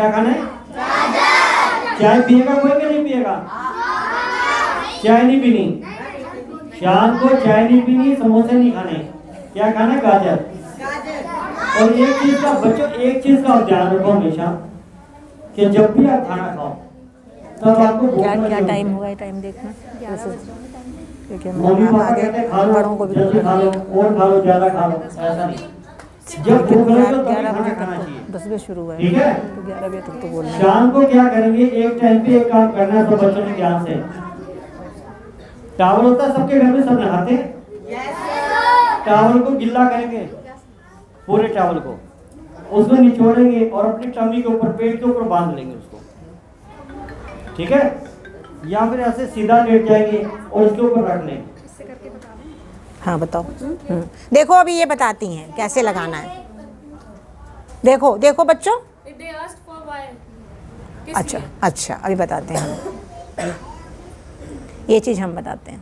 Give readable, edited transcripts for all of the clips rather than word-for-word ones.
क्या खाना है? चाय पिएगा कोई कि नहीं पिएगा? चाय नहीं पीनी, शाम को चाय नहीं पीनी, समोसे नहीं खाने, क्या खाना है? गाजर। और एक चीज का बच्चों, एक चीज का ध्यान रखो हमेशा कि जब भी आप खाना खाओ तब आपको क्या टाइम हुआ है, टाइम देखना, क्योंकि मम्मी हम पापा आगे कहते हैं खा लो, बड़ों को भी जल्दी खा लो, और खा लो, ज्यादा खा लो, ऐसा नहीं। जब भूख लगे तो तभी 11 बजे खाना खाना तक चाहिए, तो 10 बजे शुरू हुआ है, ठीक है? तो 11 बजे तक तो बोलना है। शाम को क्या करेंगे, एक टाइम पे एक काम करना है, तो बच्चों ने ध्यान से, टावल होता है सबके घर में, सब नहाते हैं, टावल को गिल्ला करेंगे, पूरे टावल को, उसको निचोड़ेंगे और अपनी टमी के ऊपर, पेट के ऊपर बांध लेंगे उसको, ठीक है? या फिर ऐसे सीधा लेट जाएंगे और उसके ऊपर रख लेंगे। हाँ बताओ। देखो अभी ये बताती हैं कैसे लगाना है। देखो देखो बच्चों, अच्छा अच्छा अभी बताते हैं हम, ये चीज़ हम बताते हैं।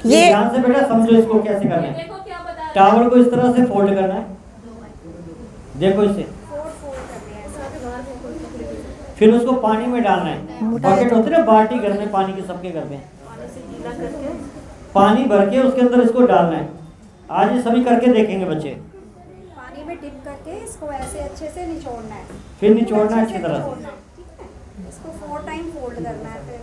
ये ध्यान से बेटा समझो इसको कैसे करना है। टावल को इस तरह से फोल्ड करना है, देखो इसे, फिर उसको पानी में डालना है। बकेट होते ना बाल्टी घर में, पानी के सबके घर में, पानी भर के उसके अंदर इसको डालना है। आज ये सभी करके देखेंगे बच्चे। पानी में डिप करके इसको ऐसे अच्छे से निचोड़ना है, फिर निचोड़ना है अच्छी तरह से, ठीक है? इसको 4 टाइम फोल्ड करना है। फिर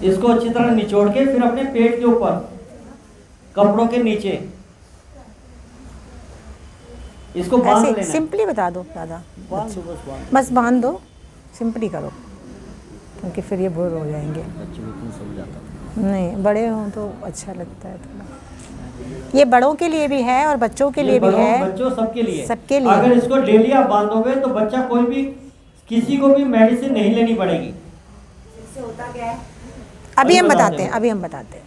इसको अच्छी तरह निचोड़ के फिर अपने पेट के ऊपर, कपड़ों के नीचे इसको बांध ऐसे लेना। सिंपली बता दो दादा, बांध दो, बस बांध। बस बांध दो, सिंपली करो, क्योंकि फिर ये बोर हो जाएंगे। बच्चे बिल्कुल सो जाता नहीं, बड़े हों तो अच्छा लगता है थोड़ा। ये बड़ों के लिए भी है और बच्चों के लिए भी बड़ों, है, बच्चों सबके लिए, सबके लिए। अगर इसको डेली आप बांधोगे तो बच्चा कोई भी, किसी को भी मेडिसिन नहीं लेनी पड़ेगी। इससे होता क्या है? अभी हम बताते हैं, अभी हम बताते हैं।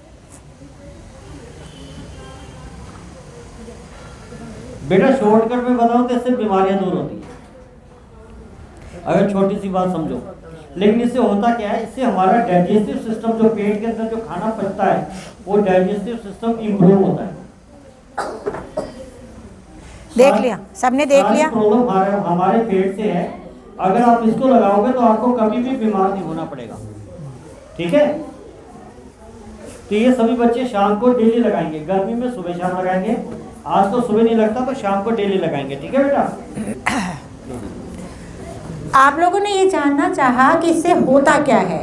बेटा शॉर्टकट में बताऊं तो इससे बीमारियां दूर होती हैं, अगर छोटी सी बात समझो। लेकिन इससे होता क्या है, इससे हमारा डाइजेस्टिव सिस्टम, जो पेट के अंदर जो खाना पचता है, वो डाइजेस्टिव सिस्टम इंप्रूव होता है। देख लिया, सबने देख लिया। प्रॉब्लम हमारे पेट से है, अगर आप इसको लगाओगे तो आपको कभी भी बीमार नहीं होना पड़ेगा, ठीक है? तो ये सभी बच्चे शाम को डेली लगाएंगे, गर्मी में सुबह शाम लगाएंगे, आज तो सुबह नहीं लगता तो शाम को डेली लगाएंगे, ठीक है बेटा? आप लोगों ने ये जानना चाहा कि इससे होता क्या है।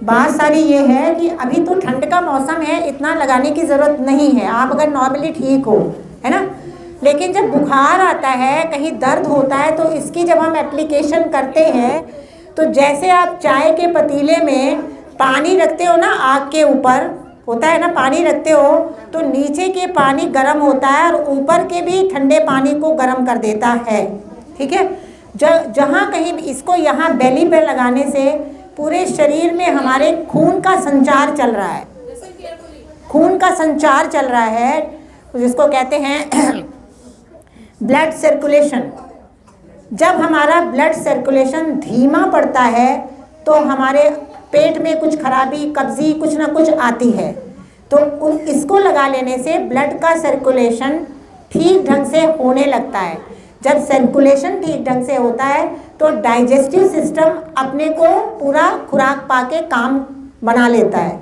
बात सारी ये है कि अभी तो ठंड का मौसम है, इतना लगाने की ज़रूरत नहीं है, आप अगर नॉर्मली ठीक हो, है ना। लेकिन जब बुखार आता है, कहीं दर्द होता है, तो इसकी जब हम एप्लीकेशन करते हैं, तो जैसे आप चाय के पतीले में पानी रखते हो ना, आग के ऊपर होता है ना, पानी रखते हो तो नीचे के पानी गर्म होता है और ऊपर के भी ठंडे पानी को गर्म कर देता है, ठीक है। जहाँ कहीं इसको यहाँ बेली पर लगाने से पूरे शरीर में हमारे खून का संचार चल रहा है, खून का संचार चल रहा है, जिसको कहते हैं ब्लड सर्कुलेशन। जब हमारा ब्लड सर्कुलेशन धीमा पड़ता है तो हमारे पेट में कुछ खराबी, कब्जी, कुछ ना कुछ आती है। तो इसको लगा लेने से ब्लड का सर्कुलेशन ठीक ढंग से होने लगता है। जब सर्कुलेशन ठीक ढंग से होता है तो डाइजेस्टिव सिस्टम अपने को पूरा खुराक पाके काम बना लेता है,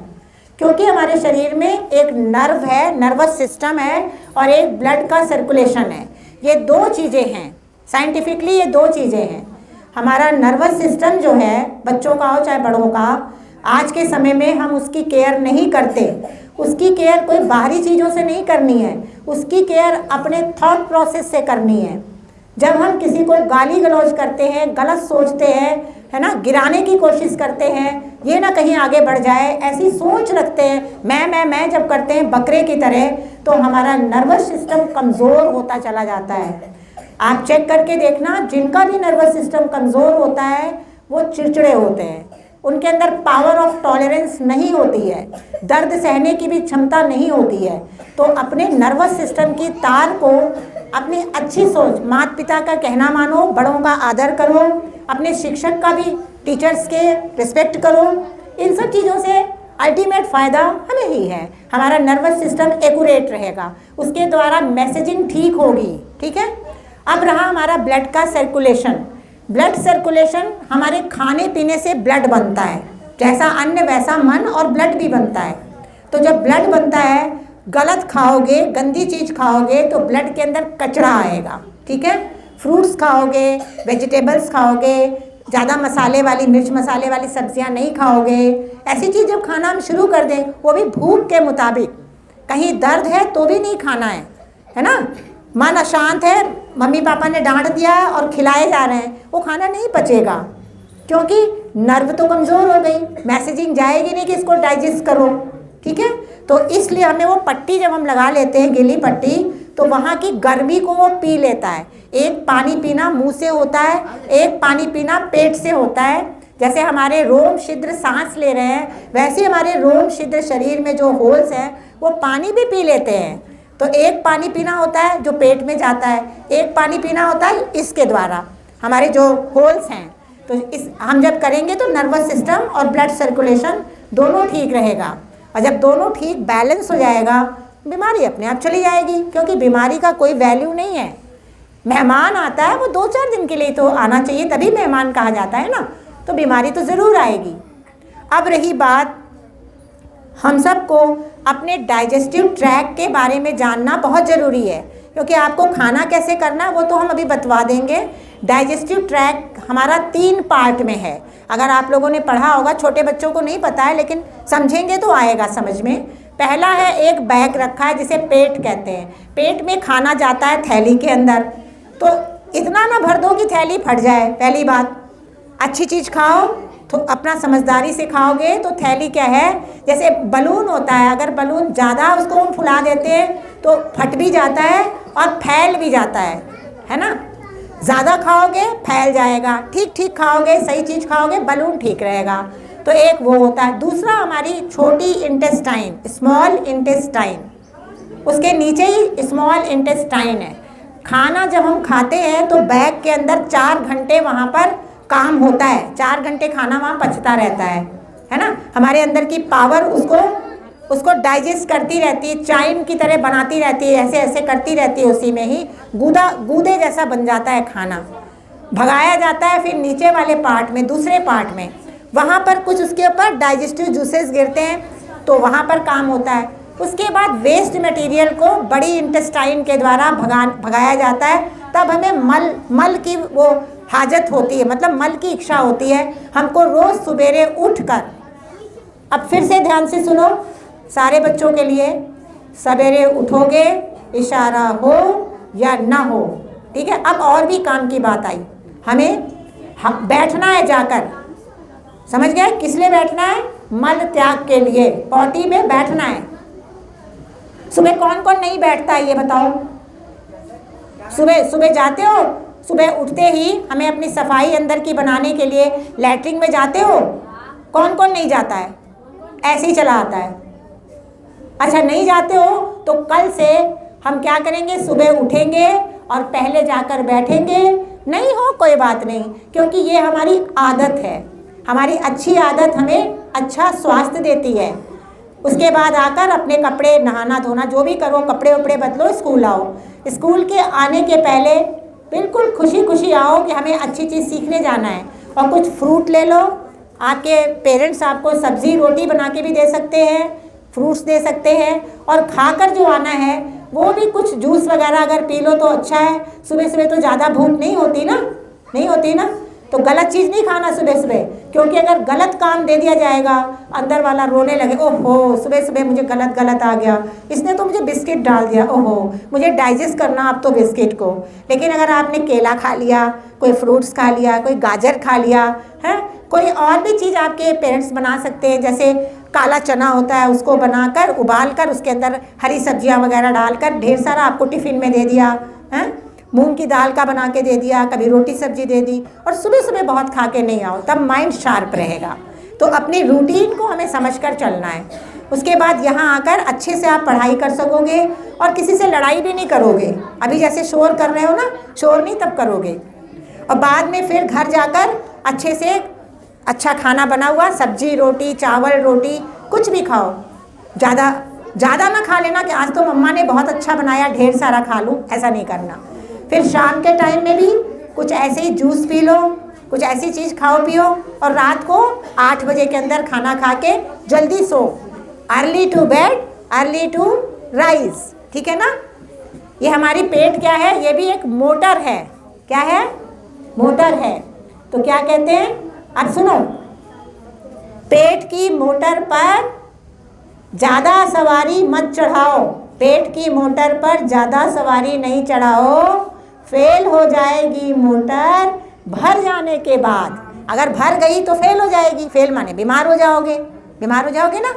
क्योंकि हमारे शरीर में एक नर्व है, नर्वस सिस्टम है, और एक ब्लड का सर्कुलेशन है। ये दो चीज़ें हैं, साइंटिफिकली ये दो चीज़ें हैं। हमारा नर्वस सिस्टम जो है, बच्चों का हो चाहे बड़ों का, आज के समय में हम उसकी केयर नहीं करते। उसकी केयर कोई बाहरी चीज़ों से नहीं करनी है, उसकी केयर अपने थॉट प्रोसेस से करनी है। जब हम किसी को गाली गलौज करते हैं, गलत सोचते हैं, है ना, गिराने की कोशिश करते हैं, ये ना कहीं आगे बढ़ जाए, ऐसी सोच रखते हैं, मैं जब करते हैं बकरे की तरह, तो हमारा नर्वस सिस्टम कमज़ोर होता चला जाता है। आप चेक करके देखना, जिनका भी नर्वस सिस्टम कमज़ोर होता है वो चिड़चिड़े होते हैं, उनके अंदर पावर ऑफ टॉलरेंस नहीं होती है, दर्द सहने की भी क्षमता नहीं होती है। तो अपने नर्वस सिस्टम की तार को अपनी अच्छी सोच, माता पिता का कहना मानो, बड़ों का आदर करो, अपने शिक्षक का भी, टीचर्स के रिस्पेक्ट करो। इन सब चीज़ों से अल्टीमेट फ़ायदा हमें ही है, हमारा नर्वस सिस्टम एक्यूरेट रहेगा, उसके द्वारा मैसेजिंग ठीक होगी। ठीक है। अब रहा हमारा ब्लड का सर्कुलेशन। ब्लड सर्कुलेशन हमारे खाने पीने से ब्लड बनता है, जैसा अन्न वैसा मन और ब्लड भी बनता है। तो जब ब्लड बनता है, गलत खाओगे, गंदी चीज़ खाओगे तो ब्लड के अंदर कचरा आएगा। ठीक है। फ्रूट्स खाओगे, वेजिटेबल्स खाओगे, ज़्यादा मसाले वाली, मिर्च मसाले वाली सब्जियां नहीं खाओगे। ऐसी चीज़ जब खाना हम शुरू कर दें, वो भी भूख के मुताबिक, कहीं दर्द है तो भी नहीं खाना है ना। मन अशांत है, मम्मी पापा ने डांट दिया है और खिलाए जा रहे हैं, वो खाना नहीं पचेगा, क्योंकि नर्व तो कमज़ोर हो गई, मैसेजिंग जाएगी नहीं कि इसको डाइजेस्ट करो। ठीक है। तो इसलिए हमें वो पट्टी जब हम लगा लेते हैं, गीली पट्टी, तो वहाँ की गर्मी को वो पी लेता है। एक पानी पीना मुंह से होता है, एक पानी पीना पेट से होता है। जैसे हमारे रोम छिद्र सांस ले रहे हैं, वैसे हमारे रोम छिद्र शरीर में जो होल्स हैं वो पानी भी पी लेते हैं। तो एक पानी पीना होता है जो पेट में जाता है, एक पानी पीना होता है इसके द्वारा, हमारे जो होल्स हैं। तो इस हम जब करेंगे तो नर्वस सिस्टम और ब्लड सर्कुलेशन दोनों ठीक रहेगा, और जब दोनों ठीक बैलेंस हो जाएगा, बीमारी अपने आप चली जाएगी, क्योंकि बीमारी का कोई वैल्यू नहीं है। मेहमान आता है, वो 2-4 दिन के लिए तो आना चाहिए, तभी मेहमान कहा जाता है ना, तो बीमारी तो ज़रूर आएगी। अब रही बात, हम सबको अपने डाइजेस्टिव ट्रैक के बारे में जानना बहुत ज़रूरी है, क्योंकि आपको खाना कैसे करना वो तो हम अभी बतवा देंगे। डाइजेस्टिव ट्रैक हमारा 3 पार्ट में है। अगर आप लोगों ने पढ़ा होगा, छोटे बच्चों को नहीं पता है, लेकिन समझेंगे तो आएगा समझ में। पहला है, एक बैग रखा है जिसे पेट कहते हैं। पेट में खाना जाता है थैली के अंदर, तो इतना ना भर दो कि थैली फट जाए। पहली बात, अच्छी चीज़ खाओ तो अपना समझदारी से खाओगे तो थैली क्या है, जैसे बलून होता है, अगर बलून ज़्यादा उसको हम फुला देते हैं तो फट भी जाता है और फैल भी जाता है ना। ज़्यादा खाओगे फैल जाएगा, ठीक ठीक खाओगे, सही चीज़ खाओगे, बलून ठीक रहेगा। तो एक वो होता है। दूसरा हमारी छोटी इंटेस्टाइन, स्मॉल इंटेस्टाइन, उसके नीचे ही स्मॉल इंटेस्टाइन है। खाना जब हम खाते हैं तो बैग के अंदर 4 घंटे वहाँ पर काम होता है, 4 घंटे खाना वहाँ पचता रहता है ना। हमारे अंदर की पावर उसको डाइजेस्ट करती रहती है, चाइम की तरह बनाती रहती है, ऐसे ऐसे करती रहती है, उसी में ही गूदे जैसा बन जाता है खाना। भगाया जाता है फिर नीचे वाले पार्ट में, दूसरे पार्ट में, वहाँ पर कुछ उसके ऊपर डाइजेस्टिव जूसेस गिरते हैं, तो वहाँ पर काम होता है। उसके बाद वेस्ट मटेरियल को बड़ी इंटेस्टाइन के द्वारा भगाया जाता है। तब हमें मल की वो हाजत होती है, मतलब मल की इच्छा होती है हमको रोज़ सवेरे उठकर। अब फिर से ध्यान से सुनो सारे बच्चों के लिए, सवेरे उठोगे, इशारा हो या ना हो, ठीक है। अब और भी काम की बात आई, हमें बैठना है जाकर, समझ गए किस लिए बैठना है? मल त्याग के लिए, पॉटी में बैठना है। सुबह कौन कौन नहीं बैठता है ये बताओ? सुबह जाते हो, सुबह उठते ही हमें अपनी सफाई अंदर की बनाने के लिए लैट्रिन में जाते हो? कौन कौन नहीं जाता है? ऐसे ही चला आता है। अच्छा नहीं जाते हो तो कल से हम क्या करेंगे, सुबह उठेंगे और पहले जाकर बैठेंगे। नहीं हो कोई बात नहीं, क्योंकि ये हमारी आदत है, हमारी अच्छी आदत हमें अच्छा स्वास्थ्य देती है। उसके बाद आकर अपने कपड़े, नहाना धोना जो भी करो, कपड़े वपड़े बदलो, स्कूल आओ। स्कूल के आने के पहले बिल्कुल खुशी खुशी आओ कि हमें अच्छी चीज़ सीखने जाना है, और कुछ फ्रूट ले लो। आपके पेरेंट्स आपको सब्ज़ी रोटी बना के भी दे सकते हैं, फ्रूट्स दे सकते हैं, और खाकर जो आना है वो भी कुछ जूस वगैरह अगर पी लो तो अच्छा है। सुबह सुबह तो ज़्यादा भूख नहीं होती ना, तो गलत चीज़ नहीं खाना सुबह सुबह, क्योंकि अगर गलत काम दे दिया जाएगा अंदर वाला रोने लगे, ओहो सुबह सुबह मुझे गलत आ गया, इसने तो मुझे बिस्किट डाल दिया, ओहो मुझे डाइजेस्ट करना अब तो बिस्किट को। लेकिन अगर आपने केला खा लिया, कोई फ्रूट्स खा लिया, कोई गाजर खा लिया है, कोई और भी चीज़ आपके पेरेंट्स बना सकते हैं, जैसे काला चना होता है उसको बनाकर उबालकर उसके अंदर हरी सब्जियां वगैरह डालकर ढेर सारा आपको टिफ़िन में दे दिया है। मूंग की दाल का बना के दे दिया, कभी रोटी सब्जी दे दी, और सुबह सुबह बहुत खा के नहीं आओ, तब माइंड शार्प रहेगा। तो अपनी रूटीन को हमें समझकर चलना है। उसके बाद यहाँ आकर अच्छे से आप पढ़ाई कर सकोगे और किसी से लड़ाई भी नहीं करोगे। अभी जैसे शोर कर रहे हो ना, शोर नहीं तब करोगे। और बाद में फिर घर जाकर अच्छे से अच्छा खाना बना हुआ, सब्जी रोटी चावल रोटी कुछ भी खाओ। ज़्यादा ना खा लेना कि आज तो मम्मा ने बहुत अच्छा बनाया ढेर सारा खा लूँ, ऐसा नहीं करना। फिर शाम के टाइम में भी कुछ ऐसे ही जूस पी लो, कुछ ऐसी चीज़ खाओ पियो, और रात को 8 बजे के अंदर खाना खा के जल्दी सो। Early to bed early to rise, ठीक है ना। ये हमारी पेट क्या है, ये भी एक मोटर है। क्या है? मोटर है। तो क्या कहते हैं, अब सुनो, पेट की मोटर पर ज़्यादा सवारी मत चढ़ाओ। पेट की मोटर पर ज़्यादा सवारी नहीं चढ़ाओ, फेल हो जाएगी मोटर भर जाने के बाद। अगर भर गई तो फेल हो जाएगी, फेल माने बीमार हो जाओगे, बीमार हो जाओगे ना।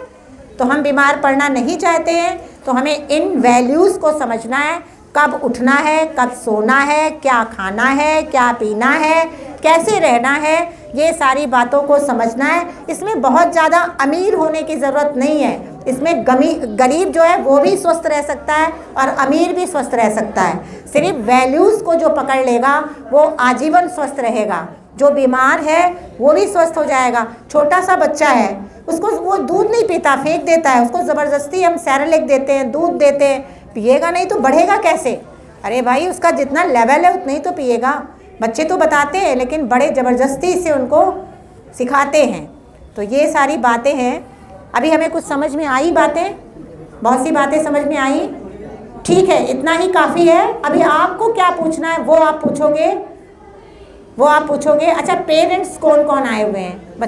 तो हम बीमार पड़ना नहीं चाहते हैं, तो हमें इन वैल्यूज़ को समझना है। कब उठना है, कब सोना है, क्या खाना है, क्या पीना है, कैसे रहना है, ये सारी बातों को समझना है। इसमें बहुत ज़्यादा अमीर होने की ज़रूरत नहीं है। इसमें गरीब जो है वो भी स्वस्थ रह सकता है और अमीर भी स्वस्थ रह सकता है। सिर्फ वैल्यूज़ को जो पकड़ लेगा वो आजीवन स्वस्थ रहेगा। जो बीमार है वो भी स्वस्थ हो जाएगा। छोटा सा बच्चा है, उसको वो दूध नहीं पीता, फेंक देता है, उसको ज़बरदस्ती हम सेरेलैक देते हैं, दूध देते हैं, पिएगा नहीं तो बढ़ेगा कैसे? अरे भाई, उसका जितना लेवल है उतना ही तो पिएगा। बच्चे तो बताते हैं, लेकिन बड़े ज़बरदस्ती से उनको सिखाते हैं। तो ये सारी बातें हैं। अभी हमें कुछ समझ में आई बातें, बहुत सी बातें समझ में आई। ठीक है, इतना ही काफ़ी है। अभी आपको क्या पूछना है वो आप पूछोगे। अच्छा, पेरेंट्स कौन कौन आए हुए हैं?